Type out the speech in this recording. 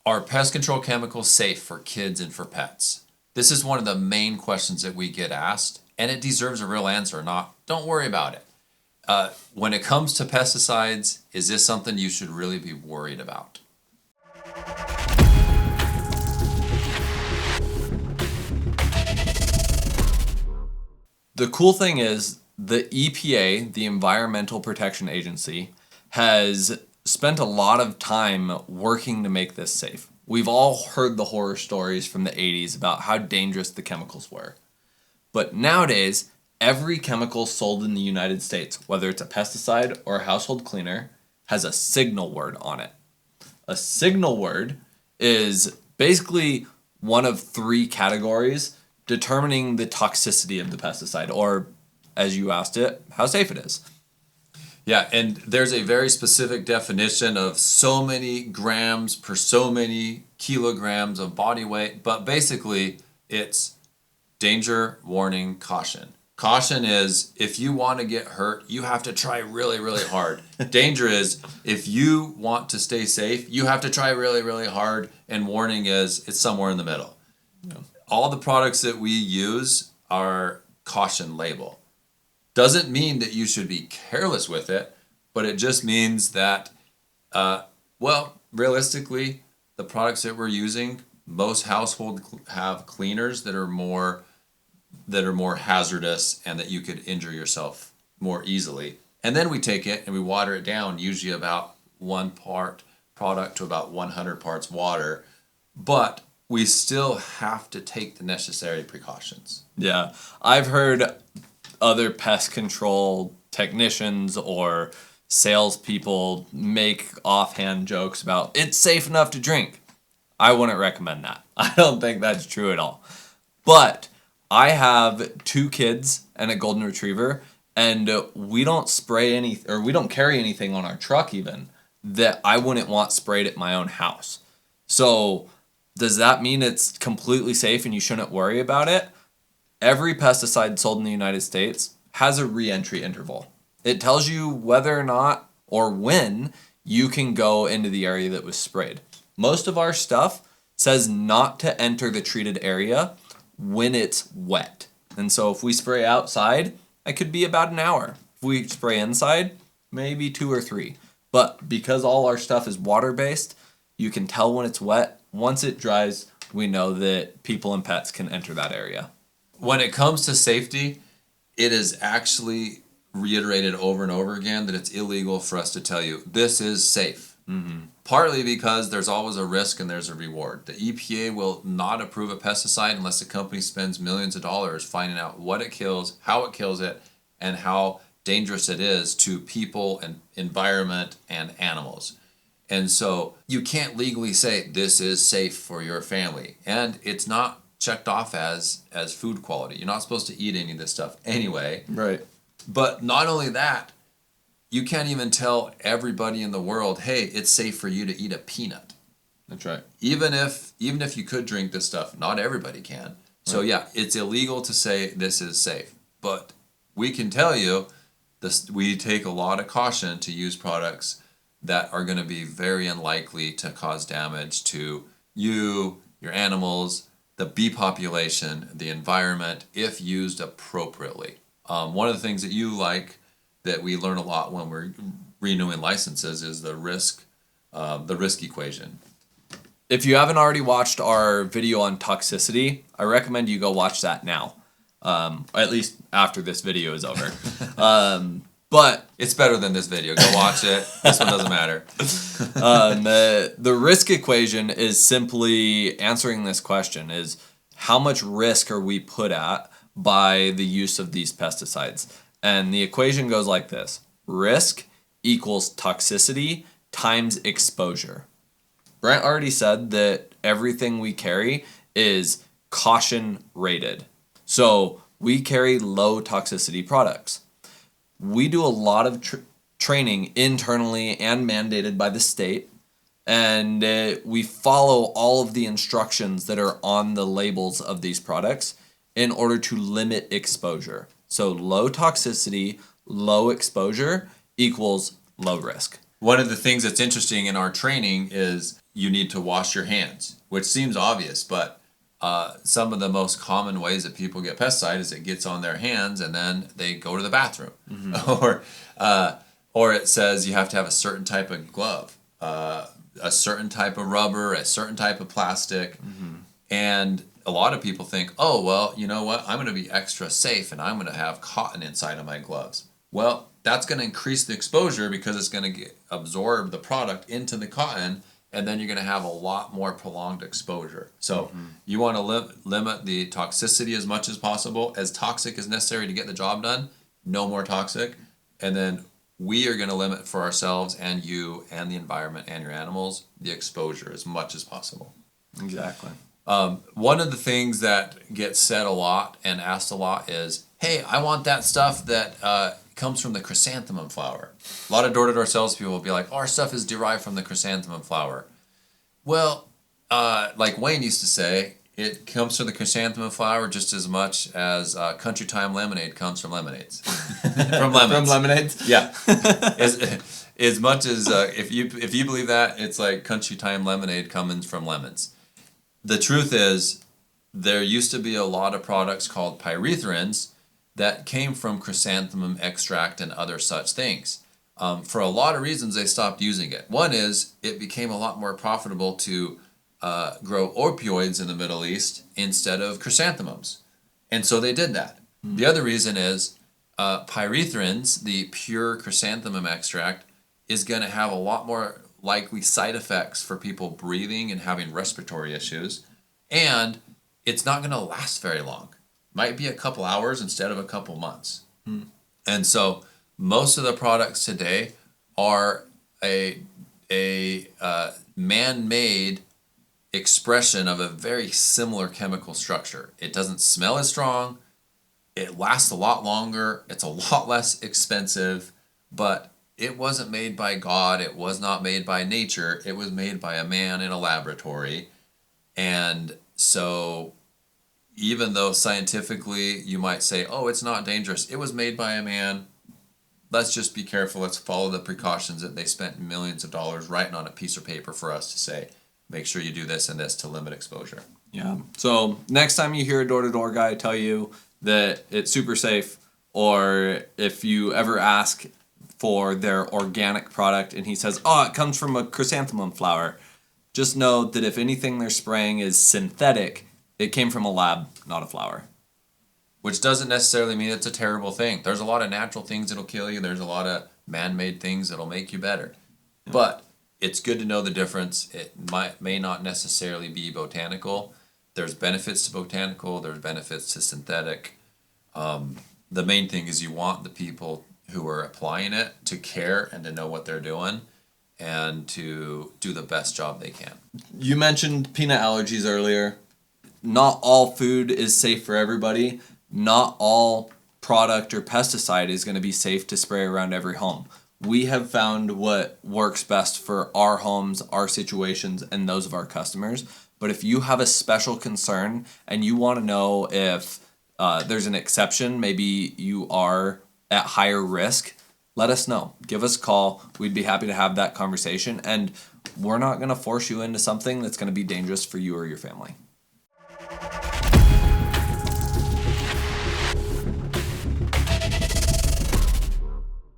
Are pest control chemicals safe for kids and for pets? This is one of the main questions that we get asked, and it deserves a real answer, not don't worry about it. When it comes to pesticides, is this something you should really be worried about? The cool thing is the EPA, the Environmental Protection Agency, has spent a lot of time working to make this safe. We've all heard the horror stories from the 80s about how dangerous the chemicals were. But nowadays, every chemical sold in the United States, whether it's a pesticide or a household cleaner, has a signal word on it. A signal word is basically one of three categories determining the toxicity of the pesticide, or as you asked it, how safe it is. Yeah, and there's a very specific definition of so many grams per so many kilograms of body weight, but basically it's danger, warning, caution. Caution is if you want to get hurt, you have to try really, really hard. Danger is if you want to stay safe, you have to try really, really hard. And warning is it's somewhere in the middle. Yeah. All the products that we use are caution label. Doesn't mean that you should be careless with it, but it just means that, realistically, the products that we're using, most households have cleaners that are more hazardous and that you could injure yourself more easily. And then we take it and we water it down, usually about 1 part product to about 100 parts water. But we still have to take the necessary precautions. Yeah, I've heard other pest control technicians or salespeople make offhand jokes about it's safe enough to drink. I wouldn't recommend that. I don't think that's true at all. But I have 2 kids and a golden retriever, and we don't we don't carry anything on our truck even that I wouldn't want sprayed at my own house. So does that mean it's completely safe and you shouldn't worry about it? Every pesticide sold in the United States has a re-entry interval. It tells you whether or not or when you can go into the area that was sprayed. Most of our stuff says not to enter the treated area when it's wet. And so if we spray outside, it could be about an hour. If we spray inside, maybe 2 or 3. But because all our stuff is water-based, you can tell when it's wet. Once it dries, we know that people and pets can enter that area. When it comes to safety, it is actually reiterated over and over again that it's illegal for us to tell you this is safe. Mm-hmm. Partly because there's always a risk and there's a reward. The EPA will not approve a pesticide unless the company spends millions of dollars finding out what it kills, how it kills it, and how dangerous it is to people and environment and animals. And so you can't legally say this is safe for your family. And it's not checked off as food quality. You're not supposed to eat any of this stuff anyway. Right. But not only that, you can't even tell everybody in the world, hey, it's safe for you to eat a peanut. That's right. Even if you could drink this stuff, not everybody can. Right. So yeah, it's illegal to say this is safe. But we can tell you this, we take a lot of caution to use products that are going to be very unlikely to cause damage to you, your animals, the bee population, the environment, if used appropriately. One of the things that you like that we learn a lot when we're renewing licenses is the risk equation. If you haven't already watched our video on toxicity, I recommend you go watch that now, at least after this video is over. But it's better than this video. Go watch it. This one doesn't matter. The risk equation is simply answering this question: is how much risk are we put at by the use of these pesticides? And the equation goes like this: risk equals toxicity times exposure. Brent already said that everything we carry is caution rated. So we carry low toxicity products. We do a lot of training internally and mandated by the state, and we follow all of the instructions that are on the labels of these products in order to limit exposure. So low toxicity, low exposure equals low risk. One of the things that's interesting in our training is you need to wash your hands, which seems obvious, but some of the most common ways that people get pesticide is it gets on their hands and then they go to the bathroom. Or it says you have to have a certain type of glove, a certain type of rubber, a certain type of plastic. And a lot of people think, oh, well, you know what? I'm going to be extra safe and I'm going to have cotton inside of my gloves. Well, that's going to increase the exposure because it's going to absorb the product into the cotton, and then you're going to have a lot more prolonged exposure. So you want to limit the toxicity as much as possible, as toxic as necessary to get the job done, no more toxic. And then we are going to limit for ourselves and you and the environment and your animals the exposure as much as possible. Exactly. One of the things that gets said a lot and asked a lot is, hey, I want that stuff that comes from the chrysanthemum flower. A lot of door-to-door salespeople will be like, our stuff is derived from the chrysanthemum flower. Well, like Wayne used to say, it comes from the chrysanthemum flower just as much as Country Time lemonade comes from lemonades. From lemons. From lemonades? Yeah. As much as, if you believe that, it's like Country Time lemonade coming from lemons. The truth is, there used to be a lot of products called pyrethrins that came from chrysanthemum extract and other such things. For a lot of reasons, they stopped using it. One is it became a lot more profitable to grow opioids in the Middle East instead of chrysanthemums. And so they did that. The other reason is pyrethrins, the pure chrysanthemum extract, is going to have a lot more likely side effects for people breathing and having respiratory issues. And it's not going to last very long. Might be a couple hours instead of a couple months. And so most of the products today are a man-made expression of a very similar chemical structure. It doesn't smell as strong. It lasts a lot longer. It's a lot less expensive, but it wasn't made by God. It was not made by nature. It was made by a man in a laboratory. And so even though scientifically you might say, oh, it's not dangerous, it was made by a man. Let's just be careful. Let's follow the precautions that they spent millions of dollars writing on a piece of paper for us to say, make sure you do this and this to limit exposure. Yeah. So next time you hear a door-to-door guy tell you that it's super safe, or if you ever ask for their organic product and he says, oh, it comes from a chrysanthemum flower, just know that if anything they're spraying is synthetic, it came from a lab, not a flower. Which doesn't necessarily mean it's a terrible thing. There's a lot of natural things that'll kill you. There's a lot of man-made things that'll make you better. Yeah. But it's good to know the difference. It may not necessarily be botanical. There's benefits to botanical. There's benefits to synthetic. The main thing is you want the people who are applying it to care and to know what they're doing and to do the best job they can. You mentioned peanut allergies earlier. Not all food is safe for everybody. Not all product or pesticide is going to be safe to spray around every home. We have found what works best for our homes, our situations, and those of our customers. But if you have a special concern and you want to know if there's an exception, maybe you are at higher risk, let us know. Give us a call. We'd be happy to have that conversation. And we're not going to force you into something that's going to be dangerous for you or your family.